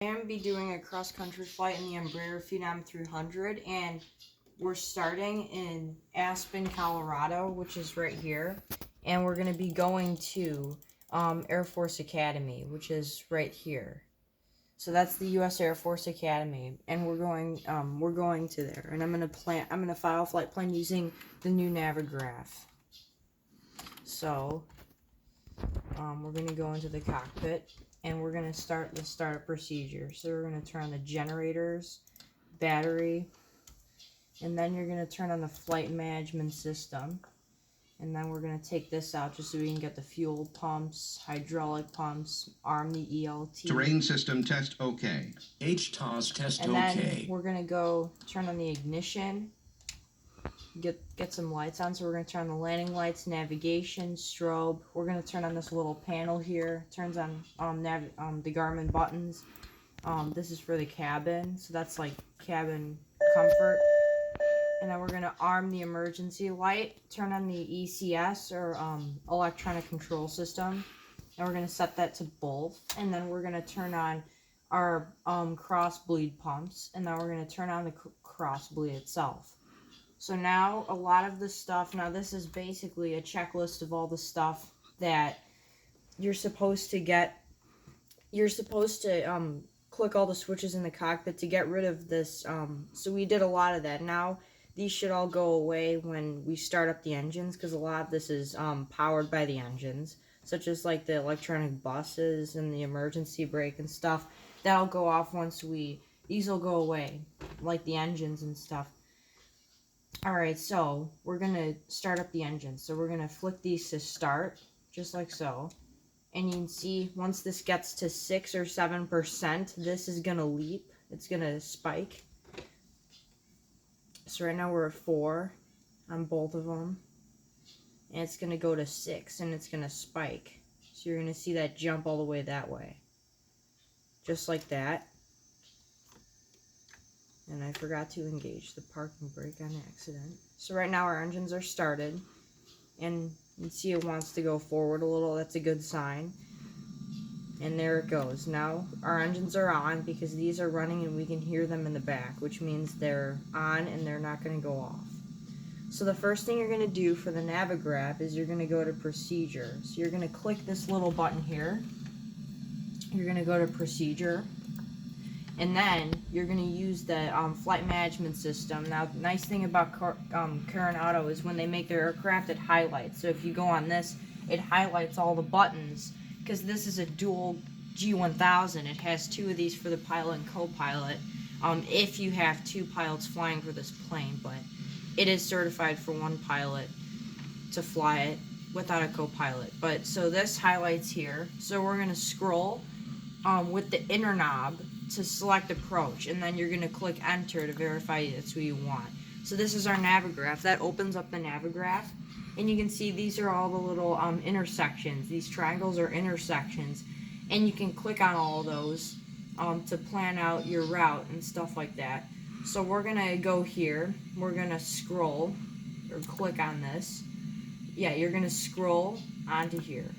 I am be doing a cross-country flight in the Phenom 300, and we're starting in Aspen, Colorado, which is right here, and we're going to be going to Air Force Academy, which is right here. So that's the U.S. Air Force Academy, and we're going to there, and I'm gonna file flight plan using the new Navigraph. So we're gonna go into the cockpit, and we're gonna start the startup procedure. So we're gonna turn on the generators, battery, and then you're gonna turn on the flight management system. And then we're going to take this out just so we can get the fuel pumps, hydraulic pumps, arm the ELT. Terrain system test OK. HTOS test and OK. Then we're going to go turn on the ignition, get some lights on. So we're going to turn on the landing lights, navigation, strobe. We're going to turn on this little panel here. Turns on the Garmin buttons. This is for the cabin, so that's like cabin comfort. And then we're going to arm the emergency light, turn on the ECS, or electronic control system, and we're going to set that to both. And then we're going to turn on our cross bleed pumps, and then we're going to turn on the cross bleed itself. So now a lot of the stuff, now this is basically a checklist of all the stuff that you're supposed to get. You're supposed to click all the switches in the cockpit to get rid of this. So we did a lot of that. Now these should all go away when we start up the engines, because a lot of this is powered by the engines, such as like the electronic buses and the emergency brake and stuff. That'll go off once these will go away, like the engines and stuff. Alright, so we're going to start up the engines. So we're going to flick these to start, just like so. And you can see once this gets to 6 or 7%, this is going to leap. It's going to spike. So right now we're at 4 on both of them. And it's going to go to 6 and it's going to spike. So you're going to see that jump all the way that way. Just like that. And I forgot to engage the parking brake on accident. So right now our engines are started. And you can see it wants to go forward a little. That's a good sign. And there it goes. Now our engines are on because these are running and we can hear them in the back, which means they're on and they're not going to go off. So the first thing you're going to do for the Navigraph is you're going to go to Procedure. So you're going to click this little button here. You're going to go to Procedure. And then you're going to use the flight management system. Now, the nice thing about Current Auto is when they make their aircraft, it highlights. So if you go on this, it highlights all the buttons. Because this is a dual G1000, it has 2 of these for the pilot and co-pilot, if you have 2 pilots flying for this plane, but it is certified for 1 pilot to fly it without a co-pilot. But so this highlights here, so we're going to scroll with the inner knob to select approach, and then you're going to click enter to verify that's who you want. So this is our Navigraph. That opens up the Navigraph. And you can see these are all the little intersections. These triangles are intersections. And you can click on all of those to plan out your route and stuff like that. So we're going to go here. We're going to scroll or click on this. Yeah, you're going to scroll onto here.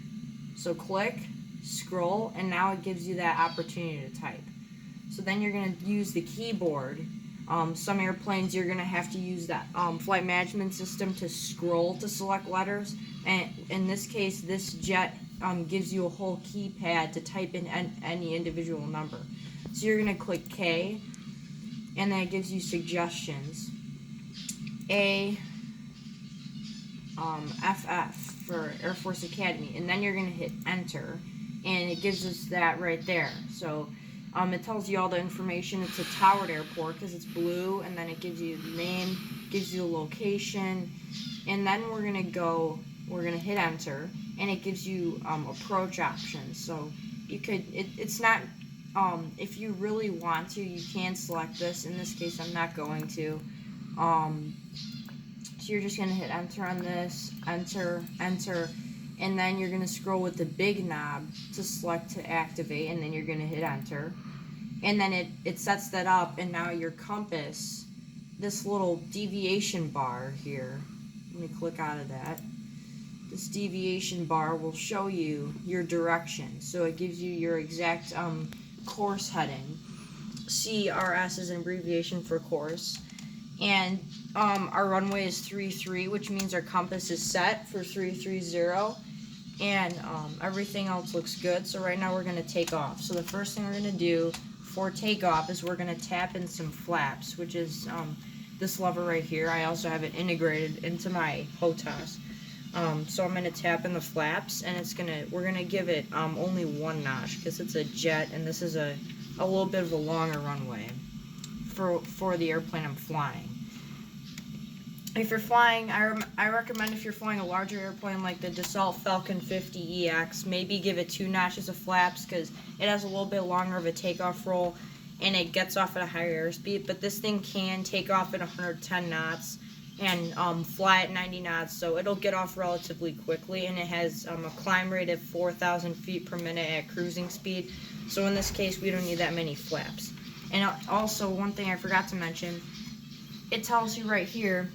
So click, scroll, and now it gives you that opportunity to type. So then you're going to use the keyboard. Some airplanes you're going to have to use that flight management system to scroll to select letters. And in this case, this jet gives you a whole keypad to type in any individual number. So you're going to click K, and then it gives you suggestions. A, FF for Air Force Academy. And then you're going to hit enter, and it gives us that right there. So it tells you all the information. It's a towered airport because it's blue, and then it gives you the name, gives you the location, and then we're gonna hit enter, and it gives you approach options. So you could, it's not, if you really want to, you can select this. In this case, I'm not going to. So you're just gonna hit enter on this, enter, and then you're going to scroll with the big knob to select to activate, and then you're going to hit enter. And then it sets that up, and now your compass, this little deviation bar here, let me click out of that. This deviation bar will show you your direction. So it gives you your exact course heading. CRS is an abbreviation for course. And our runway is 33, which means our compass is set for 330. And everything else looks good. So right now we're going to take off. So the first thing we're going to do for takeoff is we're going to tap in some flaps, which is this lever right here. I also have it integrated into my HOTAS. So I'm going to tap in the flaps, and we're going to give it only one notch because it's a jet, and this is a little bit of a longer runway for the airplane I'm flying. If you're flying, I recommend if you're flying a larger airplane like the Dassault Falcon 50 EX, maybe give it 2 notches of flaps because it has a little bit longer of a takeoff roll and it gets off at a higher airspeed. But this thing can take off at 110 knots and fly at 90 knots, so it'll get off relatively quickly, and it has a climb rate of 4,000 feet per minute at cruising speed. So in this case, we don't need that many flaps. And also, one thing I forgot to mention, it tells you right here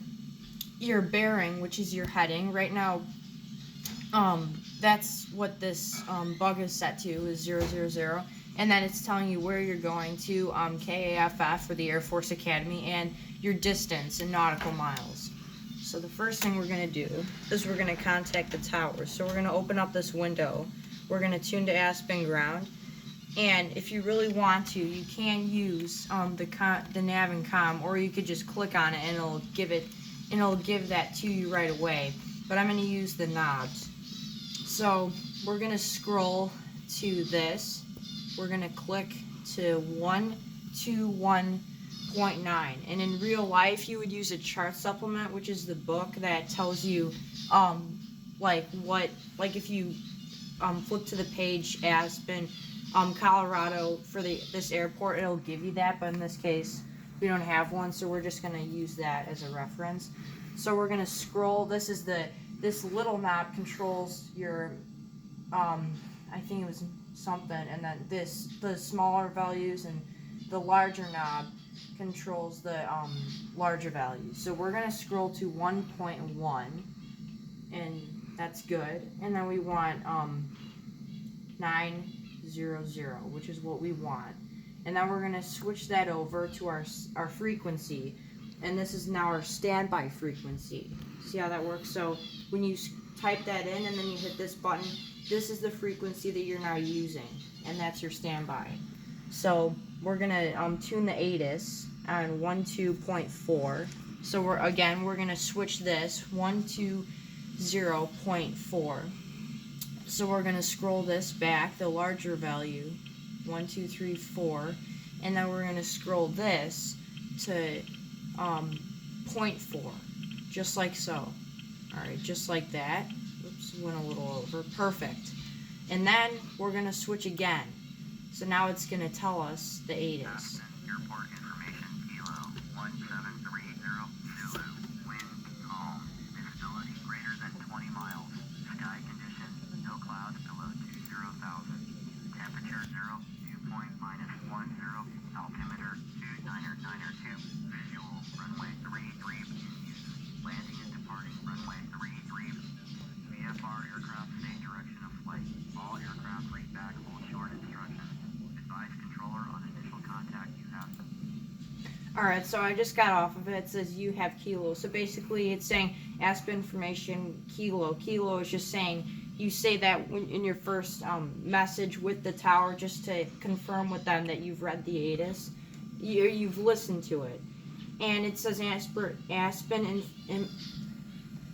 your bearing, which is your heading. Right now, that's what this bug is set to, is 000, and then it's telling you where you're going to, KAFF for the Air Force Academy, and your distance in nautical miles. So the first thing we're going to do is we're going to contact the tower. So we're going to open up this window. We're going to tune to Aspen ground. And if you really want to, you can use the nav and comm, or you could just click on it and it'll give that to you right away. But I'm going to use the knobs. So we're going to scroll to this. We're going to click to 121.9. And in real life, you would use a chart supplement, which is the book that tells you, like if you flip to the page Aspen, Colorado for this airport, it'll give you that. But in this case, we don't have one, so we're just going to use that as a reference. So we're going to scroll. This little knob controls your, I think it was something, and then the smaller values, and the larger knob controls the larger values. So we're going to scroll to 1.1, and that's good. And then we want 900, which is what we want. And then we're going to switch that over to our frequency. And this is now our standby frequency. See how that works? So when you type that in and then you hit this button, this is the frequency that you're now using. And that's your standby. So we're going to tune the ATIS on 12.4. So we're going to switch this 120.4. So we're going to scroll this back, the larger value, 1, 2, 3, 4, and then we're going to scroll this to 0.4, just like so. Alright, just like that. Oops, went a little over. Perfect. And then we're going to switch again. So now it's going to tell us the ATIS. Airport information, Kilo 1730, Zulu, wind, calm, visibility greater than 20 miles, sky condition, no clouds below 20,000, temperature 0, dew point -10, altimeter 2992, visual, runway 33, landing and departing runway 33, VFR aircraft same direction of flight, all aircraft read back all short instructions, advise controller on initial contact you have. Alright, so I just got off of it. It says you have Kilo. So basically it's saying Aspen information Kilo. Kilo is just saying, you say that in your first message with the tower, just to confirm with them that you've read the ATIS. You've listened to it. And it says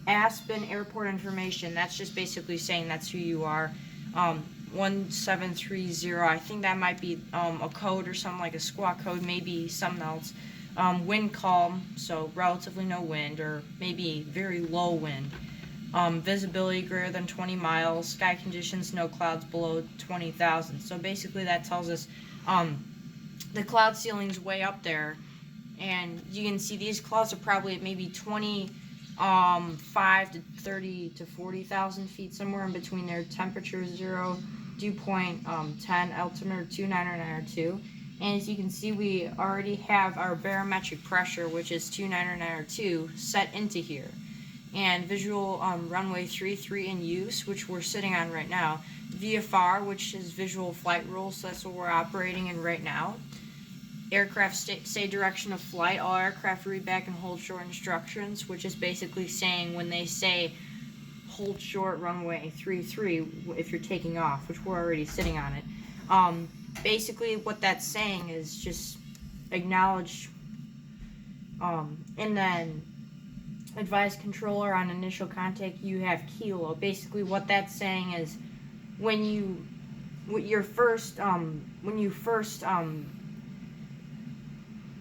Aspen airport information. That's just basically saying that's who you are. 1730, I think that might be a code or something, like a squawk code, maybe something else. Wind calm, so relatively no wind, or maybe very low wind. Visibility greater than 20 miles, sky conditions, no clouds below 20,000. So basically that tells us the cloud ceiling's way up there, and you can see these clouds are probably at maybe 25 to 30 to 40,000 feet, somewhere in between there. Temperature 0, dew point 10, altimeter 2992. And as you can see, we already have our barometric pressure, which is 2992, set into here. and visual runway 33 in use, which we're sitting on right now. VFR, which is visual flight rules, so that's what we're operating in right now. Aircraft say direction of flight. All aircraft read back and hold short instructions, which is basically saying when they say hold short runway 33 if you're taking off, which we're already sitting on it. Basically what that's saying is just acknowledge, and then advise controller on initial contact you have kilo. Basically what that's saying is when you first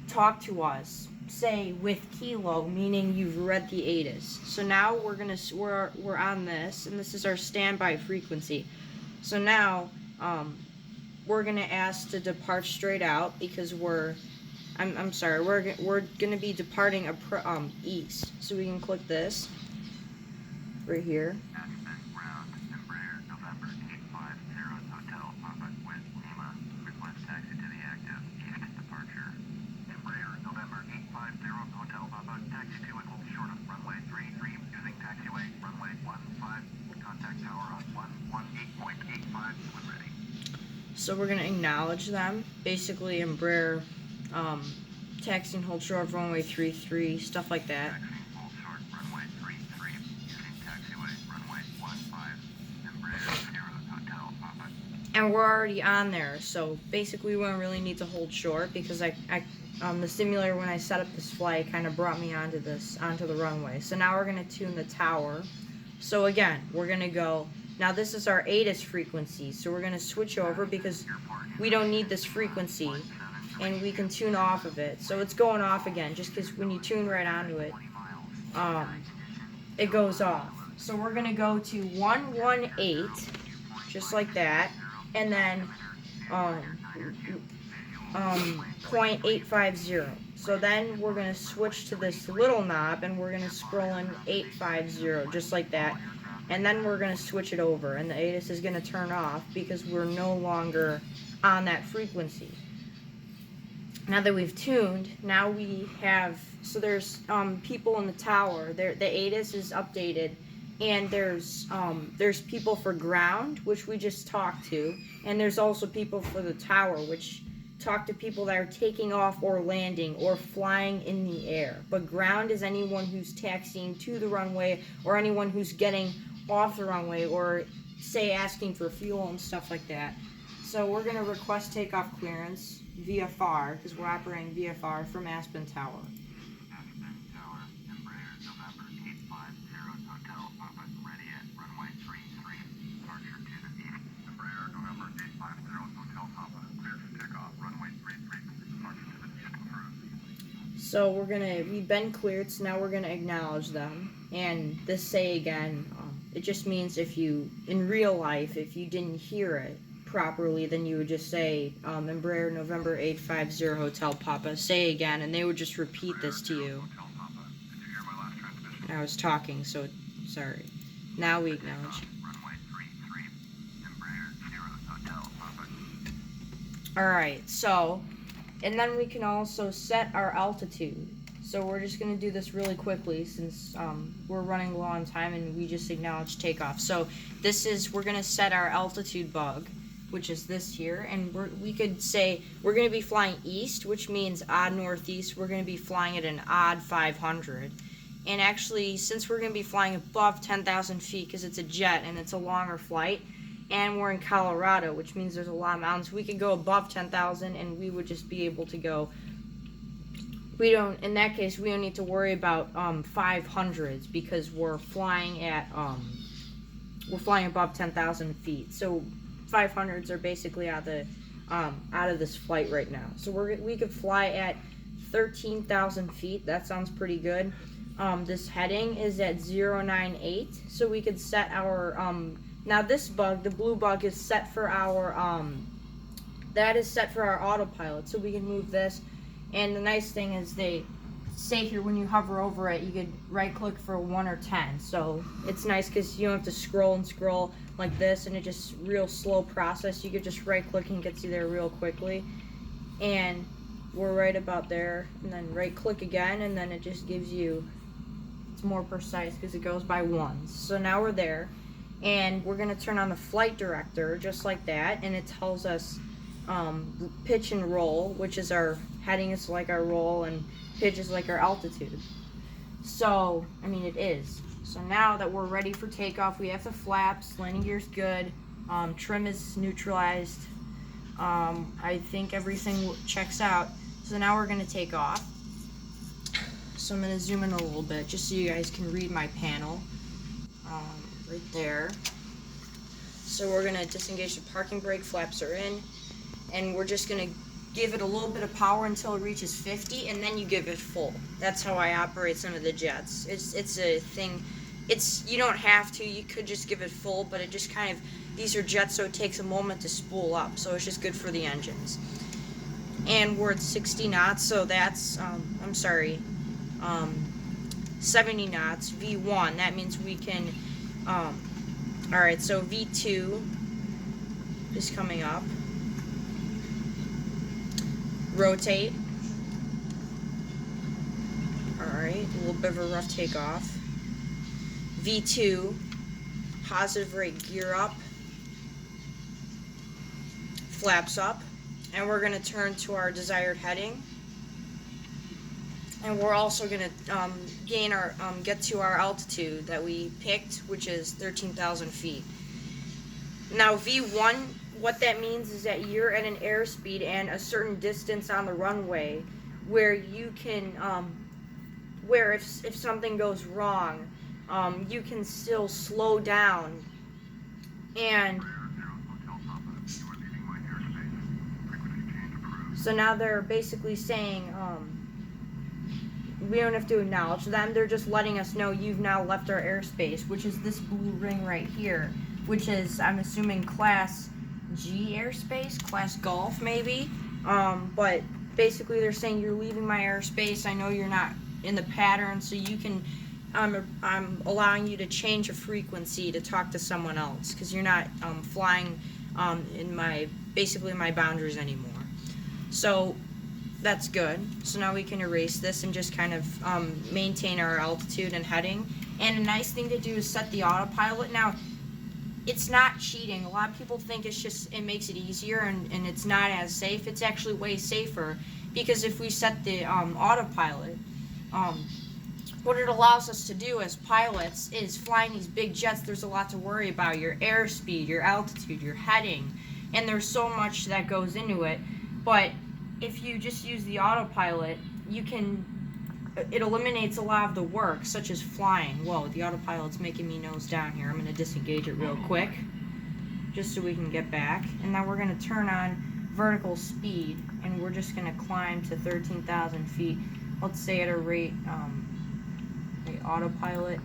talk to us, say with kilo, meaning you've read the ATIS. So now we're on this, and this is our standby frequency. So now we're gonna ask to depart straight out because we're gonna be departing east. So we can click this right here. Aspen ground, Embraer, November 850, Hotel Papa with Lima. Request taxi to the active east departure. Embraer, November 850, Hotel Papa, taxi to and hold short of runway 33 using taxiway, runway 15, contact tower on 118.85 when ready. So we're gonna acknowledge them. Basically, Embraer, taxi and hold short of runway 33, stuff like that. Taxi, hold short, runway 33 using taxiway, runway 15, Embraer, Sierra, Hotel Papa. And we're already on there, so basically we don't really need to hold short because the simulator when I set up this flight kind of brought me onto the runway. So now we're gonna tune the tower. So again, we're gonna go. Now this is our ATIS frequency, so we're gonna switch over because we don't need this frequency, and we can tune off of it. So it's going off again, just because when you tune right onto it, it goes off. So we're gonna go to 118, just like that, and then 0.850. So then we're gonna switch to this little knob, and we're gonna scroll in 850, just like that. And then we're going to switch it over, and the ATIS is going to turn off because we're no longer on that frequency. Now that we've tuned, now we have, so there's people in the tower. The ATIS is updated, and there's people for ground, which we just talked to, and there's also people for the tower, which talk to people that are taking off or landing or flying in the air. But ground is anyone who's taxiing to the runway or anyone who's getting off the runway or say asking for fuel and stuff like that. So we're going to request takeoff clearance VFR because we're operating VFR from Aspen Tower. Aspen Tower, Embraer, November 850, Hotel Papa, ready at runway 33, departure to the east. Embraer, November 850, Hotel Papa, clear for takeoff, runway 33, departure to the east approved. So we've been cleared, so now we're gonna acknowledge them. And this say again, it just means if you, in real life, if you didn't hear it properly, then you would just say, Embraer, November 850, Hotel Papa, say again, and they would just repeat this to you. Hotel Papa, did you hear my last transmission? I was talking, so sorry. Now we acknowledge. Runway 33, Embraer, Sierra, Hotel Papa. Alright, so, and then we can also set our altitude. So we're just going to do this really quickly since we're running low on time and we just acknowledged takeoff. So we're going to set our altitude bug, which is this here, and we could say we're going to be flying east, which means odd northeast. We're going to be flying at an odd 500. And actually, since we're going to be flying above 10,000 feet because it's a jet and it's a longer flight, and we're in Colorado, which means there's a lot of mountains, we could go above 10,000 and we would just be able to go. In that case, we don't need to worry about 500s because we're flying above 10,000 feet. So 500s are basically out of this flight right now. So we could fly at 13,000 feet. That sounds pretty good. This heading is at 098. So we could set our now this bug, the blue bug, is set for our autopilot. So we can move this. And the nice thing is they say here when you hover over it, you could right click for 1 or 10. So it's nice because you don't have to scroll and scroll like this, and it just real slow process. You could just right click and get you there real quickly. And we're right about there, and then right click again, and then it just gives you It's more precise because it goes by ones. So now we're there, and we're gonna turn on the flight director just like that, and it tells us pitch and roll, which is our heading is like our roll, and pitch is like our altitude. So, I mean, it is. So now that we're ready for takeoff, we have the flaps, landing gear's good, trim is neutralized. I think everything checks out. So now we're gonna take off. So I'm gonna zoom in a little bit just so you guys can read my panel. Right there. So we're gonna disengage the parking brake, flaps are in, and we're just gonna give it a little bit of power until it reaches 50, and then you give it full. That's how I operate some of the jets. It's a thing. You don't have to. You could just give it full, but it just kind of, these are jets, so it takes a moment to spool up. So it's just good for the engines. And we're at 60 knots, so that's 70 knots. V1. That means we can. All right. So V2 is coming up. Rotate. Alright, a little bit of a rough takeoff. V2, positive rate gear up, flaps up, and we're going to turn to our desired heading. And we're also going to get to our altitude that we picked, which is 13,000 feet. Now V1, what that means is that you're at an airspeed and a certain distance on the runway where you can, where if something goes wrong, you can still slow down. And so now they're basically saying, we don't have to acknowledge them, they're just letting us know you've now left our airspace, which is this blue ring right here, which is, I'm assuming, Class G airspace, Class Golf maybe, but basically they're saying you're leaving my airspace, I know you're not in the pattern, so you can, I'm allowing you to change a frequency to talk to someone else, because you're not flying in basically my boundaries anymore. So that's good. So now we can erase this and just kind of maintain our altitude and heading. And a nice thing to do is set the autopilot. Now, it's not cheating. A lot of people think it makes it easier and it's not as safe. It's actually way safer, because if we set the autopilot, what it allows us to do as pilots is flying these big jets, there's a lot to worry about. Your airspeed, your altitude, your heading, and there's so much that goes into it. But if you just use the autopilot, it eliminates a lot of the work, such as flying. Whoa, the autopilot's making me nose down here. I'm going to disengage it real quick, just so we can get back. And now we're going to turn on vertical speed, and we're just going to climb to 13,000 feet. Let's say at a rate, autopilot,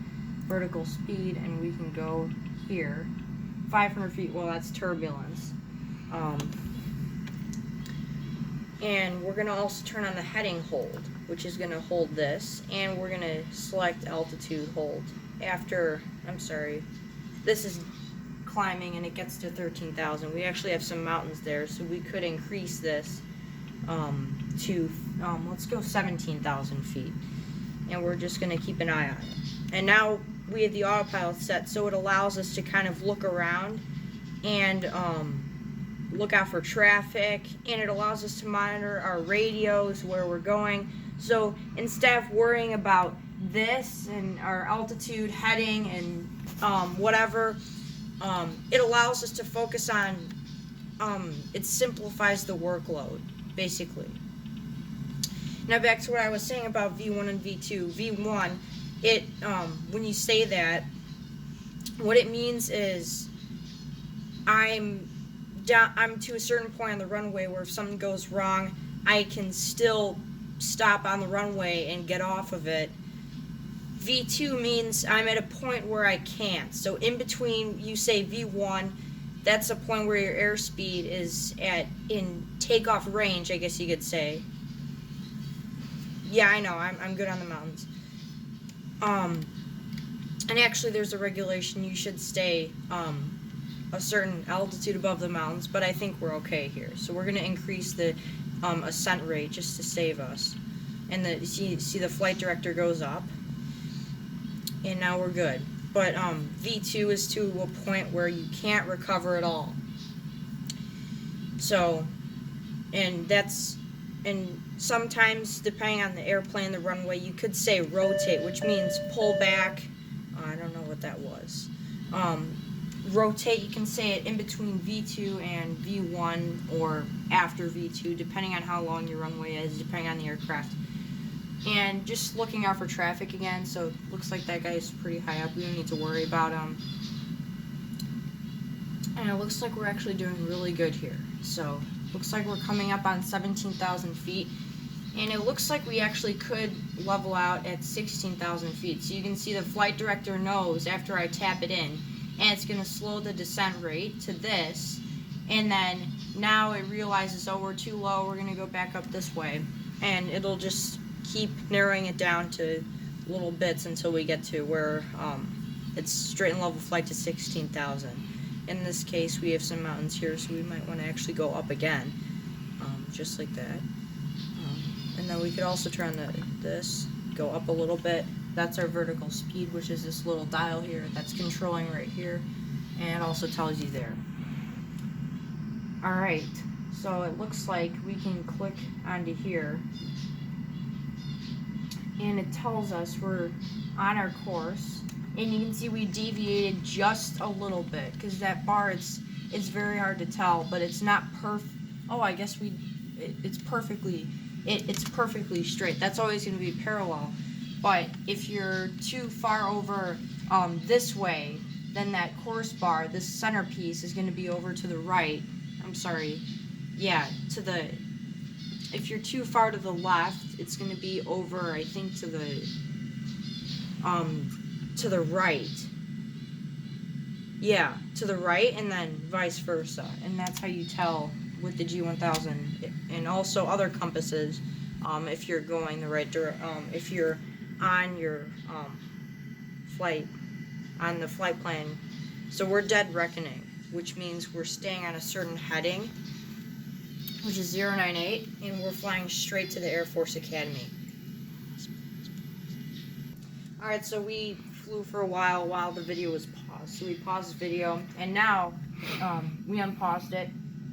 vertical speed, and we can go here. 500 feet, well, that's turbulence. And we're going to also turn on the heading hold, which is going to hold this, and we're going to select altitude hold after, this is climbing and it gets to 13,000. We actually have some mountains there, so we could increase this to, let's go 17,000 feet. And we're just going to keep an eye on it. And now we have the autopilot set, so it allows us to kind of look around and look out for traffic, and it allows us to monitor our radios, where we're going. So instead of worrying about this and our altitude, heading, and whatever, it allows us to focus on, it simplifies the workload, basically. Now back to what I was saying about V1 and V2. V1, when you say that, what it means is I'm to a certain point on the runway where if something goes wrong, I can still stop on the runway and get off of it. V2 means I'm at a point where I can't. So in between, you say V1, that's a point where your airspeed is in takeoff range, I guess you could say. Yeah, I know, I'm good on the mountains. And actually there's a regulation, you should stay a certain altitude above the mountains, but I think we're okay here. So we're going to increase the ascent rate just to save us. And see the flight director goes up. and now we're good. But V2 is to a point where you can't recover at all. So, and sometimes depending on the airplane, the runway, you could say rotate, which means pull back. I don't know what that was. Rotate, you can say it in between V2 and V1 or after V2, depending on how long your runway is, depending on the aircraft. And just looking out for traffic again, so it looks like that guy is pretty high up. We don't need to worry about him. And it looks like we're actually doing really good here. So, looks like we're coming up on 17,000 feet. And it looks like we actually could level out at 16,000 feet. So you can see the flight director knows after I tap it in, and it's going to slow the descent rate to this. And then now it realizes, oh, we're too low, we're going to go back up this way. And it'll just keep narrowing it down to little bits until we get to where it's straight and level flight to 16,000. In this case, we have some mountains here, so we might want to actually go up again, just like that. And then we could also turn this, go up a little bit. That's our vertical speed, which is this little dial here that's controlling right here, and it also tells you there. Alright, so it looks like we can click onto here, and it tells us we're on our course. And you can see we deviated just a little bit, because that bar, it's very hard to tell, but it's not perfect. Oh, I guess it's perfectly straight. That's always going to be parallel. But if you're too far over this way, then that course bar, this centerpiece, is going to be over to the right. I'm sorry. Yeah, if you're too far to the left, it's going to be over, I think, to the right. Yeah, to the right, and then vice versa. And that's how you tell with the G1000 and also other compasses if you're going the right direction. If you're on your flight, on the flight plan. So we're dead reckoning, which means we're staying on a certain heading, which is 098, and we're flying straight to the Air Force Academy. Alright, so we flew for a while the video was paused. So we paused the video, and now we unpaused it,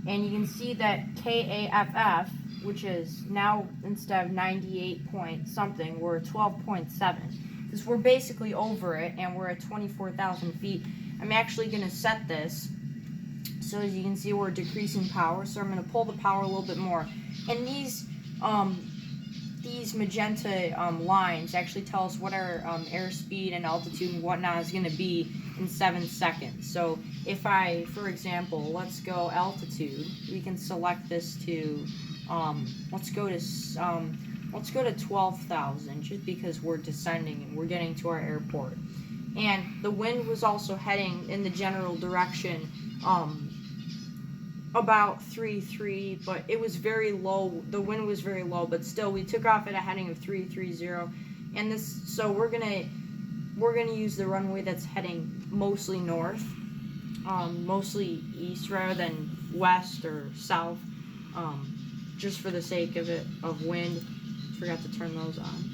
and you can see that KAFF, which is now, instead of 98 point something, we're at 12.7. Because we're basically over it, and we're at 24,000 feet. I'm actually going to set this, so as you can see, we're decreasing power, so I'm going to pull the power a little bit more. And these magenta lines actually tell us what our airspeed and altitude and whatnot is going to be in 7 seconds. So if I, for example, let's go altitude, we can select this to, let's go to 12,000, just because we're descending and we're getting to our airport. And the wind was also heading in the general direction, about 3-3, but it was very low. The wind was very low, but still, we took off at a heading of 330, and so we're gonna use the runway that's heading mostly north, mostly east rather than west or south, just for the sake of wind. Forgot to turn those on.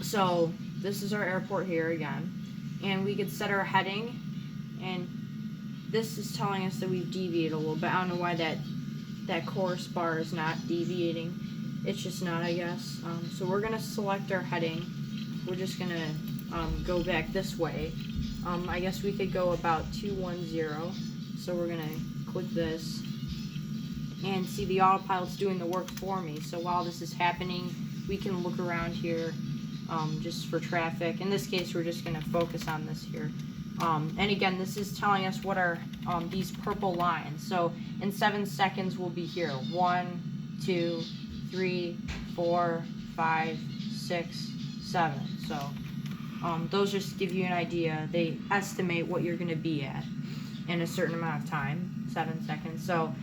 So this is our airport here again, and we could set our heading, and this is telling us that we've deviated a little bit. I don't know why that course bar is not deviating. It's just not, I guess. So we're going to select our heading. We're just going to go back this way. I guess we could go about 210. So we're going to click this. And see, the autopilot's doing the work for me. So while this is happening, we can look around here just for traffic. In this case, we're just going to focus on this here. And again, this is telling us what are these purple lines. So in 7 seconds, we'll be here. 1, 2, 3, 4, 5, 6, 7. So those just give you an idea. They estimate what you're going to be at in a certain amount of time, 7 seconds. So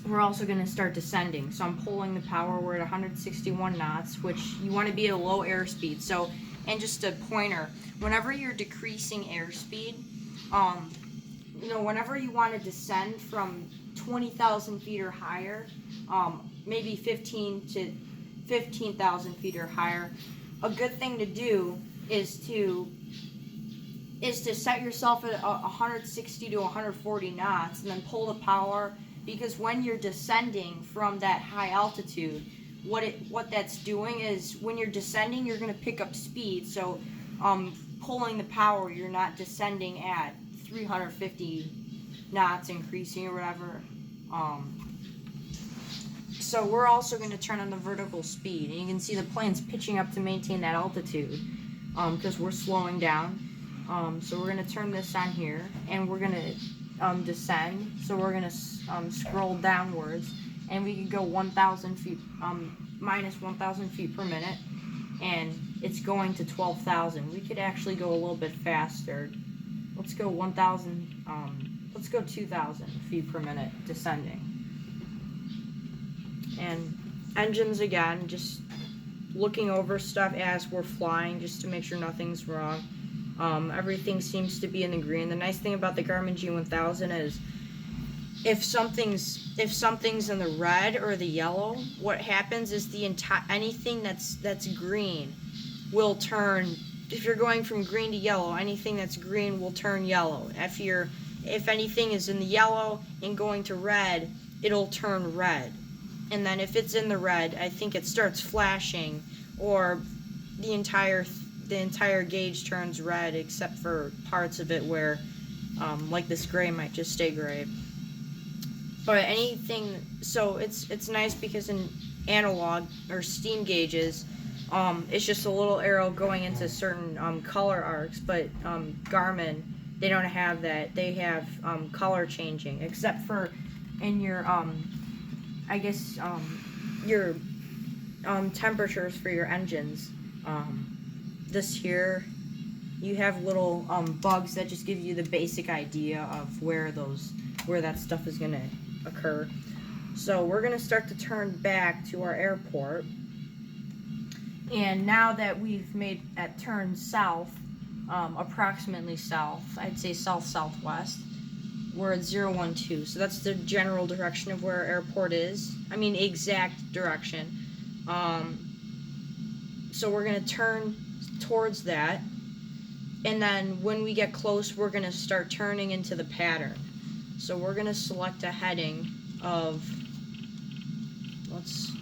we're also going to start descending. So I'm pulling the power. We're at 161 knots, which you want to be at a low airspeed. So, and just a pointer, whenever you're decreasing airspeed, whenever you want to descend from 20,000 feet or higher, maybe 15,000 feet or higher, a good thing to do is to set yourself at 160 to 140 knots and then pull the power, because when you're descending from that high altitude, what that's doing is when you're descending, you're going to pick up speed. So pulling the power, you're not descending at 350 knots increasing or whatever. So we're also going to turn on the vertical speed, and you can see the plane's pitching up to maintain that altitude because we're slowing down. So we're going to turn this on here, and we're going to descend. So we're going to scroll downwards, and we can go 1,000 feet, minus 1,000 feet per minute, and it's going to 12,000. We could actually go a little bit faster. Let's go 1,000, let's go 2,000 feet per minute descending. And engines again, just looking over stuff as we're flying just to make sure nothing's wrong. Everything seems to be in the green. The nice thing about the Garmin G1000 is if something's in the red or the yellow, what happens is anything that's green will turn. If you're going from green to yellow, anything that's green will turn yellow. If anything is in the yellow and going to red, it'll turn red. And then if it's in the red, I think it starts flashing, or the entire gauge turns red, except for parts of it where, like this gray might just stay gray. But anything, so it's nice because in analog or steam gauges, it's just a little arrow going into certain color arcs. But Garmin, they don't have that. They have color changing, except for in your I guess your temperatures for your engines. This here, you have little bugs that just give you the basic idea of where that stuff is gonna occur. So we're gonna start to turn back to our airport, and now that we've made that turn south, approximately south, I'd say south-southwest, we're at 012. So that's the general direction of where our airport is. I mean, exact direction. So we're gonna turn towards that, and then when we get close, we're gonna start turning into the pattern. So we're gonna select a heading of, let's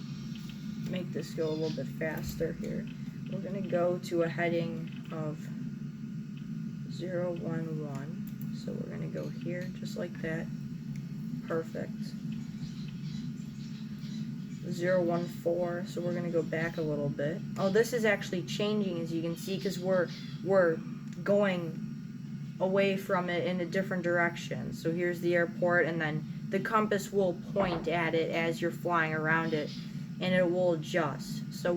make this go a little bit faster here. We're gonna go to a heading of 011. So we're gonna go here just like that. Perfect. 014, so we're gonna go back a little bit. Oh, this is actually changing, as you can see, because we're going away from it in a different direction. So here's the airport, and then the compass will point at it as you're flying around it, and it will adjust. So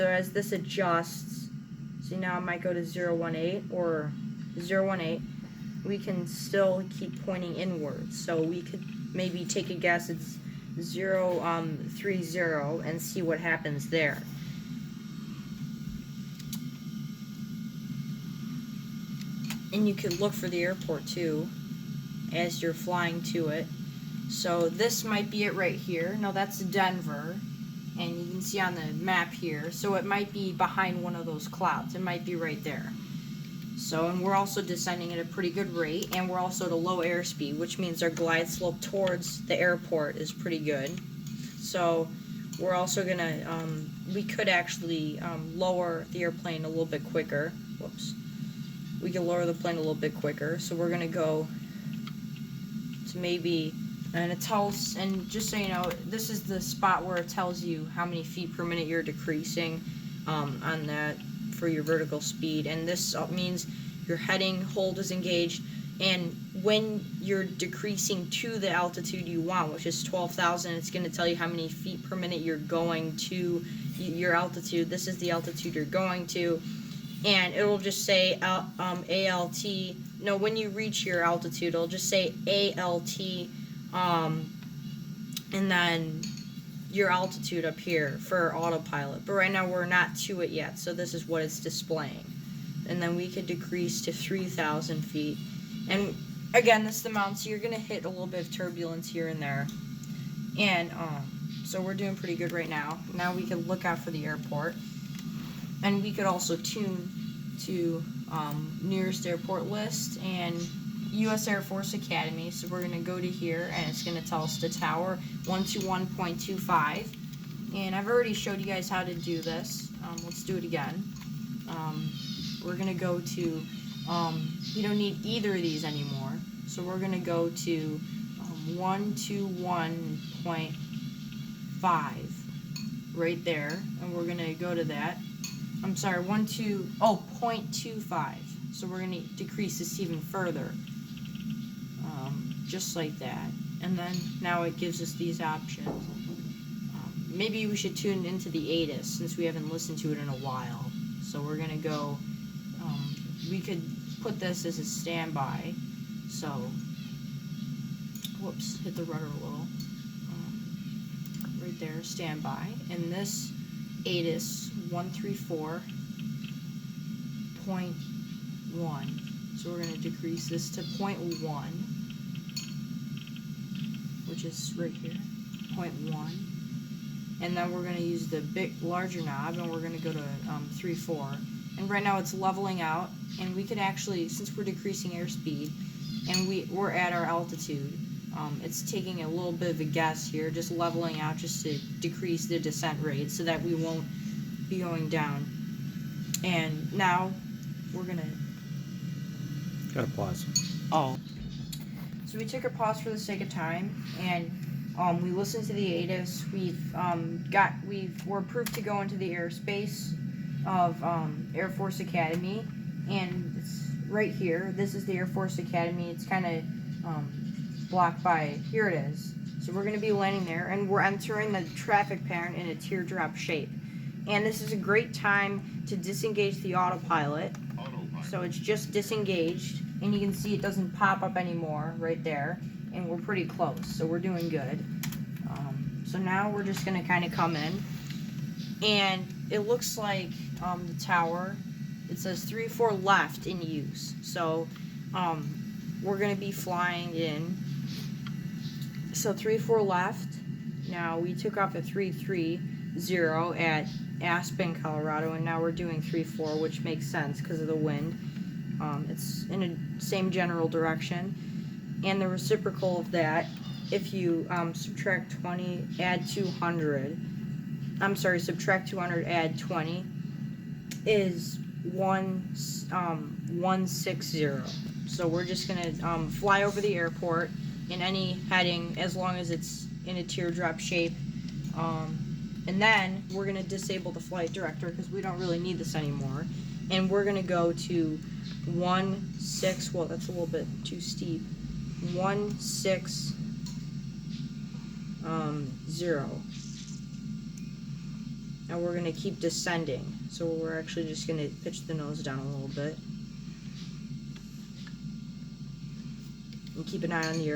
as this adjusts, see now it might go to 018 or 018. We can still keep pointing inwards. So we could maybe take a guess it's 030 and see what happens there. And you could look for the airport too as you're flying to it. So this might be it right here. No, that's Denver, and you can see on the map here. So it might be behind one of those clouds. It might be right there. So, and we're also descending at a pretty good rate, and we're also at a low airspeed, which means our glide slope towards the airport is pretty good. So we're also gonna, we could actually lower the airplane a little bit quicker. Whoops. We can lower the plane a little bit quicker. So we're gonna go to maybe, and it tells, and just so you know, this is the spot where it tells you how many feet per minute you're decreasing on that for your vertical speed. And this means your heading hold is engaged, and when you're decreasing to the altitude you want, which is 12,000, it's going to tell you how many feet per minute you're going to your altitude. This is the altitude you're going to, and it'll just say ALT. No, when you reach your altitude, it'll just say ALT, and then your altitude up here for autopilot. But right now we're not to it yet, so this is what it's displaying. And then we could decrease to 3,000 feet. And again, this is the mountain, so you're gonna hit a little bit of turbulence here and there. And so we're doing pretty good right now. Now we can look out for the airport. And we could also tune to nearest airport list and U.S. Air Force Academy. So we're going to go to here, and it's going to tell us the tower 121.25. And I've already showed you guys how to do this. Let's do it again. We're going to go to, we don't need either of these anymore. So we're going to go to 121.5 right there. And we're going to go to that. I'm sorry, 0.25. So we're going to decrease this even further. Just like that. And then now it gives us these options. Maybe we should tune into the ATIS since we haven't listened to it in a while. So we're going to go, we could put this as a standby. So, whoops, hit the rudder a little. Right there, standby. And this ATIS 134.1. So we're going to decrease this to 0.1, which is right here, 0.1. And then we're going to use the larger knob, and we're going to go to 3.4. And right now it's leveling out, and we can actually, since we're decreasing airspeed, and we're at our altitude, it's taking a little bit of a guess here, just leveling out just to decrease the descent rate so that we won't be going down. And now we're going to... Gotta pause. Oh. So we took a pause for the sake of time, and we listened to the ATIS. We're approved to go into the airspace of Air Force Academy, and it's right here. This is the Air Force Academy. It's kind of blocked by, here it is. So we're going to be landing there, and we're entering the traffic pattern in a teardrop shape. And this is a great time to disengage the autopilot. So it's just disengaged, and you can see it doesn't pop up anymore right there, and we're pretty close, so we're doing good. So now we're just going to kind of come in, and it looks like the tower, it says 3-4 left in use. So we're going to be flying in. So 3-4 left. Now we took off at 330 at Aspen, Colorado, and now we're doing 3-4, which makes sense because of the wind. It's in the same general direction. And the reciprocal of that, if you subtract 20, add 200, I'm sorry, subtract 200, add 20, is 160. So we're just going to fly over the airport in any heading as long as it's in a teardrop shape. And then we're going to disable the flight director because we don't really need this anymore. And we're going to go to 16, well, that's a little bit too steep. 160. And we're going to keep descending. So we're actually just going to pitch the nose down a little bit. And keep an eye on the